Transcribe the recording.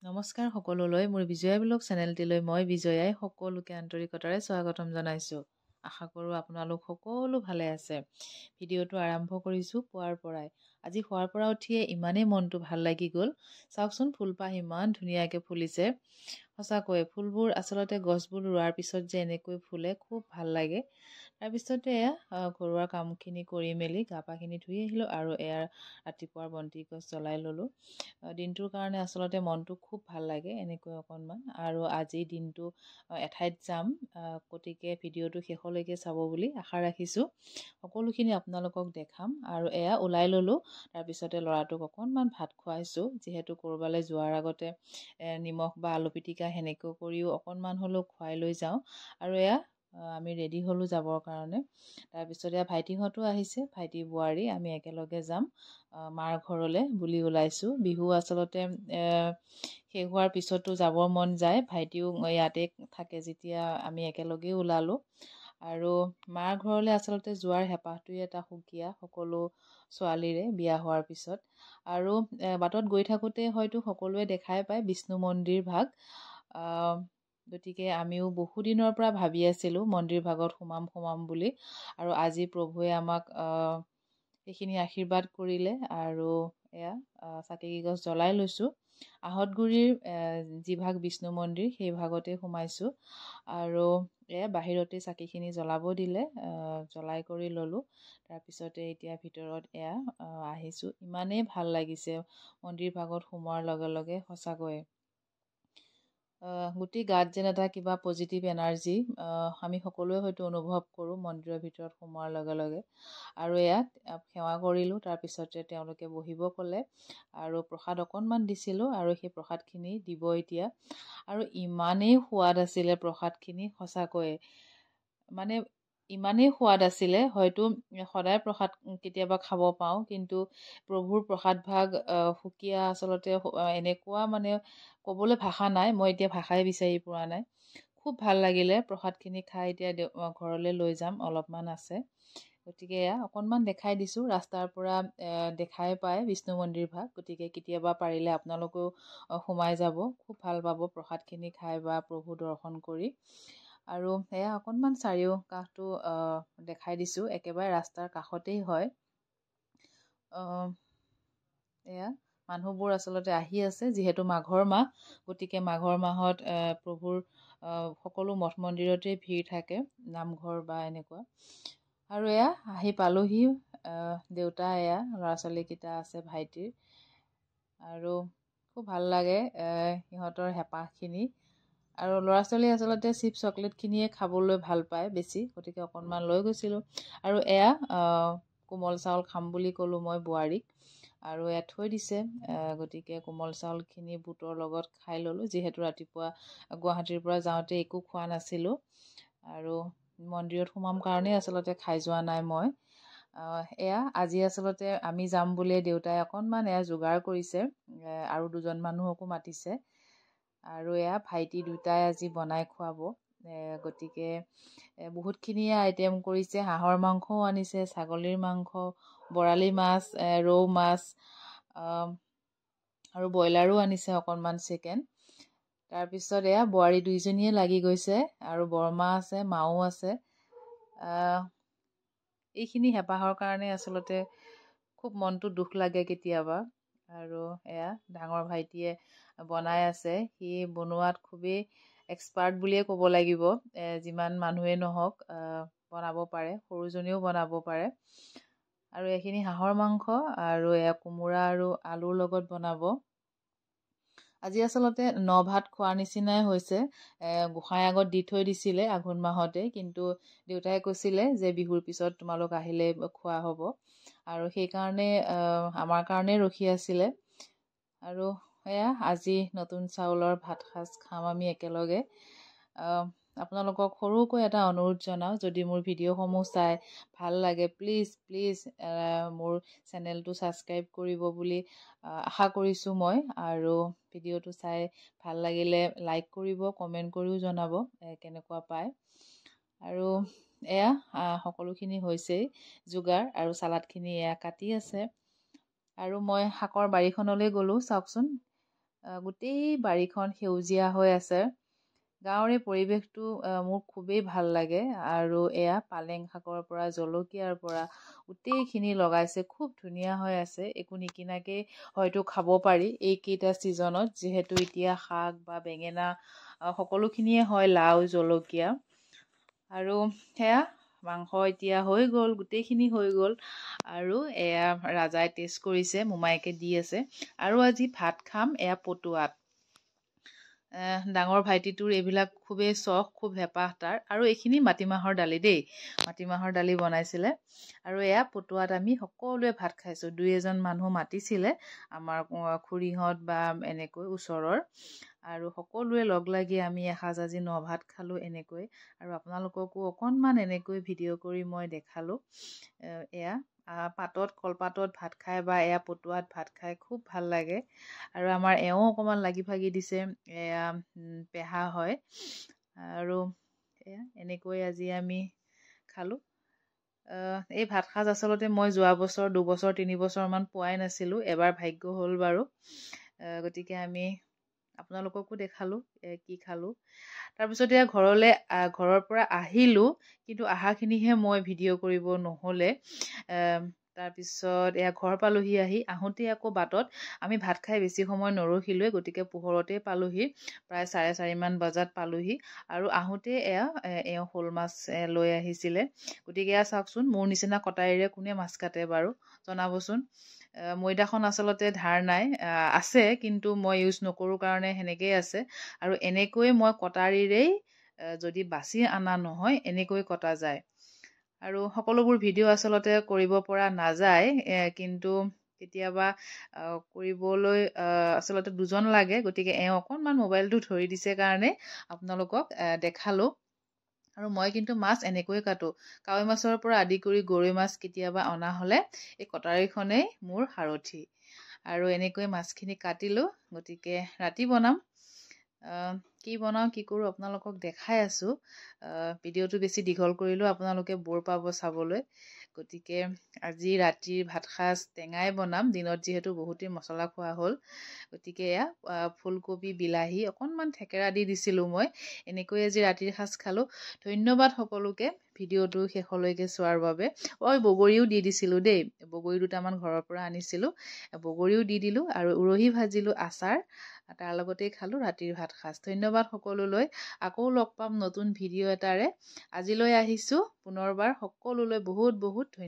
নমস্কাৰ সকলোলৈ মোৰ বিজয়া ব্লগ চেনেলটিলৈ মই বিজয়াই সকলোকে আন্তৰিকতাৰে স্বাগতম জনাইছোঁ। আশা কৰোঁ আপোনালোক সকলো ভালে আছে। ভিডিঅ'টো আৰম্ভ কৰিছোঁ পুৱাৰ পৰাই। আজি শোৱাৰ পৰা উঠিয়ে ইমানেই মনটো ভাল লাগি গ'ল। চাওকচোন ফুলপাহ ইমান ধুনীয়াকৈ ফুলিছে। সঁচাকৈ ফুলবোৰ আচলতে গছবোৰ ৰোৱাৰ পিছত যে এনেকৈ ফুলে খুব ভাল লাগে। তাৰপিছতে ঘৰুৱা কামখিনি কৰি মেলি গা পাখিনি ধুই আহিলোঁ আৰু ৰাতিপুৱাৰ বন্তি গছ জ্বলাই ল'লোঁ। দিনটোৰ কাৰণে আচলতে মনটো খুব ভাল লাগে এনেকৈ অকণমান। আৰু আজি দিনটো এঠাইত যাম, গতিকে ভিডিঅ'টো শেষলৈকে চাব বুলি আশা ৰাখিছোঁ। সকলোখিনি আপোনালোকক দেখাম আৰু ওলাই ল'লোঁ। তাৰপিছতে ল'ৰাটোক অকণমান ভাত খুৱাইছোঁ, যিহেতু ক'ৰবালৈ যোৱাৰ আগতে নিমখ বা আলু পিটিকা সেনেকৈ কৰিও অকণমান হ'লেও খুৱাই লৈ যাওঁ। আৰু আমি ৰেডি হ'লোঁ যাবৰ কাৰণে। তাৰপিছত ভাইটিহঁতো আহিছে, ভাইটি বোৱাৰী আমি একেলগে যাম মাৰ ঘৰলৈ বুলি ওলাইছোঁ। বিহু আচলতে শেষ হোৱাৰ পিছতো যাবৰ মন যায়। ভাইটিও ইয়াতে থাকে যেতিয়া আমি একেলগেই ওলালোঁ। আৰু মাৰ ঘৰলৈ আচলতে যোৱাৰ হেঁপাহটোৱে এটা সুকীয়া সকলো ছোৱালীৰে বিয়া হোৱাৰ পিছত। আৰু বাটত গৈ থাকোঁতে হয়তো সকলোৱে দেখাই পায় বিষ্ণু মন্দিৰ ভাগ। গতিকে আমিও বহুদিনৰ পৰা ভাবি আছিলোঁ মন্দিৰ ভাগত সোমাম বুলি। আৰু আজি প্ৰভুৱে আমাক সেইখিনি আশীৰ্বাদ কৰিলে আৰু চাকিগছ জ্বলাই লৈছোঁ। আহঁতগুৰিৰ যিভাগ বিষ্ণু মন্দিৰ সেই ভাগতে সোমাইছোঁ। আৰু বাহিৰতে চাকিখিনি জ্বলাব দিলে, জ্বলাই কৰি ল'লোঁ। তাৰপিছতে এতিয়া ভিতৰত আহিছোঁ। ইমানেই ভাল লাগিছে মন্দিৰ ভাগত সোমোৱাৰ লগে লগে, সঁচাকৈ গোটেই গাত যেন এটা কিবা পজিটিভ এনাৰ্জি আমি সকলোৱে হয়তো অনুভৱ কৰোঁ মন্দিৰৰ ভিতৰত সোমোৱাৰ লগে লগে। আৰু সেৱা কৰিলোঁ। তাৰপিছতে তেওঁলোকে বহিব ক'লে আৰু প্ৰসাদ অকণমান দিছিলোঁ আৰু সেই প্ৰসাদখিনি দিব এতিয়া। আৰু ইমানেই সোৱাদ আছিলে প্ৰসাদখিনি, সঁচাকৈ মানে ইমানেই সোৱাদ আছিলে, হয়তো সদায় প্ৰসাদ কেতিয়াবা খাব পাওঁ, কিন্তু প্ৰভুৰ প্ৰসাদ ভাগ সুকীয়া। আচলতে এনেকুৱা মানে ক'বলৈ ভাষা নাই, মই এতিয়া ভাষাই বিচাৰি পোৱা নাই। খুব ভাল লাগিলে প্ৰসাদখিনি খাই। এতিয়া ঘৰলৈ লৈ যাম, অলপমান আছে। গতিকে অকণমান দেখাই দিছোঁ। ৰাস্তাৰ পৰা দেখাই পায় বিষ্ণু মন্দিৰ ভাগ, গতিকে কেতিয়াবা পাৰিলে আপোনালোকেও সোমাই যাব, খুব ভাল পাব প্ৰসাদখিনি খাই বা প্ৰভু দৰ্শন কৰি। আৰু অকণমান চাৰিওকাষটো দেখাই দিছোঁ, একেবাৰে ৰাস্তাৰ কাষতেই হয়। মানুহবোৰ আচলতে আহি আছে, যিহেতু মাঘৰ মাহ, গতিকে মাঘৰ মাহত প্ৰভুৰ সকলো মঠ মন্দিৰতে ভিৰ থাকে, নামঘৰ বা এনেকুৱা। আৰু আহি পালোহি। দেউতা ল'ৰা ছোৱালীকেইটা আছে ভাইটিৰ। আৰু খুব ভাল লাগে সিহঁতৰ হেঁপাহখিনি। আৰু ল'ৰা ছোৱালী আচলতে চিপছ চকলেটখিনিয়ে খাবলৈ ভাল পায় বেছি, গতিকে অকণমান লৈ গৈছিলোঁ। আৰু কোমল চাউল খাম বুলি ক'লোঁ মই বোৱাৰীক, আৰু থৈ দিছে। গতিকে কোমল চাউলখিনি বুটৰ লগত খাই ল'লোঁ, যিহেতু ৰাতিপুৱা গুৱাহাটীৰ পৰা যাওঁতে একো খোৱা নাছিলোঁ। আৰু মন্দিৰত সোমাম কাৰণেই আচলতে খাই যোৱা নাই মই। আজি আচলতে আমি যাম বুলিয়ে দেউতাই অকণমান যোগাৰ কৰিছে, আৰু দুজন মানুহকো মাতিছে। আৰু ভাইটি দুটাই আজি বনাই খুৱাব। গতিকে বহুতখিনিয়ে আইটেম কৰিছে। হাঁহৰ মাংসও আনিছে, ছাগলীৰ মাংস, বৰালি মাছ, ৰৌ মাছ, আৰু ব্ৰইলাৰো আনিছে অকণমান, চিকেন। তাৰপিছত বোৱাৰী দুইজনীয়ে লাগি গৈছে, আৰু বৰমা আছে, মাও আছে। এইখিনি হেঁপাহৰ কাৰণে আচলতে খুব মনটো দুখ লাগে কেতিয়াবা। আৰু ডাঙৰ ভাইটিয়ে বনাই আছে। সি বনোৱাত খুবেই এক্সপাৰ্ট বুলিয়ে ক'ব লাগিব। যিমান মানুহেই নহওক বনাব পাৰে, সৰুজনীও বনাব পাৰে। আৰু এইখিনি হাঁহৰ মাংস, আৰু কোমোৰা আৰু আলুৰ লগত বনাব। আজি আচলতে ভাত খোৱাৰ নিচিনাই হৈছে। গোঁসাই আগত দি থৈ দিছিলে আঘোণ মাহতে, কিন্তু দেউতাই কৈছিলে যে বিহুৰ পিছত তোমালোক আহিলে খোৱা হ'ব, আৰু সেইকাৰণে আমাৰ কাৰণে ৰখি আছিলে। আৰু আজি নতুন চাউলৰ ভাত সাজ খাম আমি একেলগে। আপোনালোকক সৰুকৈ এটা অনুৰোধ জনাওঁ, যদি মোৰ ভিডিঅ'সমূহ চাই ভাল লাগে, প্লিজ মোৰ চেনেলটো ছাবস্ক্ৰাইব কৰিব বুলি আশা কৰিছোঁ মই। আৰু ভিডিঅ'টো চাই ভাল লাগিলে লাইক কৰিব, কমেণ্ট কৰিও জনাব কেনেকুৱা পায়। আৰু সকলোখিনি হৈছেই যোগাৰ, আৰু চালাডখিনি কাটি আছে। আৰু মই শাকৰ বাৰীখনলৈ গ'লোঁ। চাওকচোন গোটেই বাৰীখন সেউজীয়া হৈ আছে। গাঁৱৰ এই পৰিৱেশটো মোৰ খুবেই ভাল লাগে। আৰু এয়া পালেং শাকৰ পৰা জলকীয়াৰ পৰা গোটেইখিনি লগাইছে, খুব ধুনীয়া হৈ আছে। একো নিকিনাকৈ হয়তো খাব পাৰি এইকেইটা ছিজনত, যিহেতু এতিয়া শাক বা বেঙেনা সকলোখিনিয়ে হয়, লাও জলকীয়া। আৰু সেয়া মাংস এতিয়া হৈ গ'ল, গোটেইখিনি হৈ গ'ল। আৰু এয়া ৰাজাই টেষ্ট কৰিছে, মোমায়েকে দি আছে। আৰু আজি ভাত খাম এয়া পটুৱাত। ডাঙৰ ভাইটিটোৰ এইবিলাক খুবেই চখ, খুব হেঁপাহ তাৰ। আৰু এইখিনি মাটিমাহৰ দালি দেই, মাটিমাহৰ দালি বনাইছিলে। আৰু এয়া পটুৱাত আমি সকলোৱে ভাত খাইছোঁ। 2-এজন মানুহ মাতিছিলে, আমাৰ খুৰীহঁত বা এনেকৈ ওচৰৰ। আৰু সকলোৱে লগ লাগি আমি এসাঁজ আজি ভাত খালোঁ এনেকৈ। আৰু আপোনালোককো অকণমান এনেকৈ ভিডিঅ' কৰি মই দেখালোঁ। এয়া পাতত, কলপাতত ভাত খাই বা এয়া পটুৱাত ভাত খাই খুব ভাল লাগে। আৰু আমাৰ এওঁ অকণমান লাগি ভাগি দিছে, এয়া পেহা হয়। আৰু এয়া এনেকৈ আজি আমি খালোঁ। এই ভাতসাঁজ আচলতে মই যোৱা বছৰ 2 বছৰ 3 বছৰমান পোৱাই নাছিলোঁ। এবাৰ ভাগ্য হ'ল বাৰু। গতিকে আমি আপোনালোককো দেখালোঁ কি খালোঁ। তাৰপিছত এয়া ঘৰৰ পৰা আহিলোঁ, কিন্তু আহাখিনিহে মই ভিডিঅ' কৰিব নহ'লে। তাৰপিছত এয়া ঘৰ পালোহি। আহোঁতে আকৌ বাটত আমি ভাত খাই বেছি সময় নৰখিলোৱে, গতিকে পোহৰতে পালোহি। প্ৰায় 4:30মান বজাত পালোহি। আৰু আহোঁতে এওঁ শ'ল মাছ লৈ আহিছিলে। গতিকে এয়া চাওকচোন, মোৰ নিচিনা কটাৰীৰে কোনে মাছ কাটে বাৰু জনাবচোন। ময়দাখন আচলতে ধাৰ নাই, আছে, কিন্তু মই ইউজ নকৰোঁ কাৰণে সেনেকেই আছে। আৰু এনেকৈ মই কটাৰীৰেই যদি বাছি অনা নহয়, এনেকৈ কটা যায়। আৰু সকলোবোৰ ভিডিঅ' আচলতে কৰিব পৰা নাযায়, কিন্তু কেতিয়াবা কৰিবলৈ আচলতে 2জন লাগে। গতিকে এওঁ অকণমান মোবাইলটো ধৰি দিছে কাৰণে আপোনালোকক দেখালোঁ। আৰু মই কিন্তু মাছ এনেকৈ কাটোঁ। কাৱৈ মাছৰ পৰা আদি কৰি গৰৈ মাছ কেতিয়াবা অনা হ'লে এই কটাৰীখনেই মোৰ সাৰথি। আৰু এনেকৈ মাছখিনি কাটিলোঁ। গতিকে ৰাতি বনাম। কি বনাওঁ কি কৰোঁ আপোনালোকক দেখাই আছোঁ। ভিডিঅ'টো বেছি দীঘল কৰিলেও আপোনালোকে বৰ পাব চাবলৈ। গতিকে আজি ৰাতিৰ ভাতসাঁজ টেঙাই বনাম, দিনত যিহেতু বহুতেই মছলা খোৱা হ'ল। গতিকে এয়া ফুলকবি, বিলাহী, অকণমান থেকেৰা দি দিছিলোঁ মই। এনেকৈ আজি ৰাতিৰ সাঁজ খালোঁ। ধন্যবাদ সকলোকে ভিডিঅ'টো শেষলৈকে চোৱাৰ বাবে। বগৰীও দি দিছিলোঁ দেই, বগৰী 2টামান ঘৰৰ পৰা আনিছিলোঁ, বগৰীও দি দিলোঁ। আৰু উৰহি ভাজিলোঁ, আচাৰ, তাৰ লগতেই খালোঁ ৰাতিৰ ভাতসাঁজ। ধন্যবাদ সকলোলৈ। আকৌ লগ পাম নতুন ভিডিঅ' এটাৰে। আজিলৈ আহিছোঁ পুনৰবাৰ। সকলোলৈ বহুত বহুত ধন্যবাদ।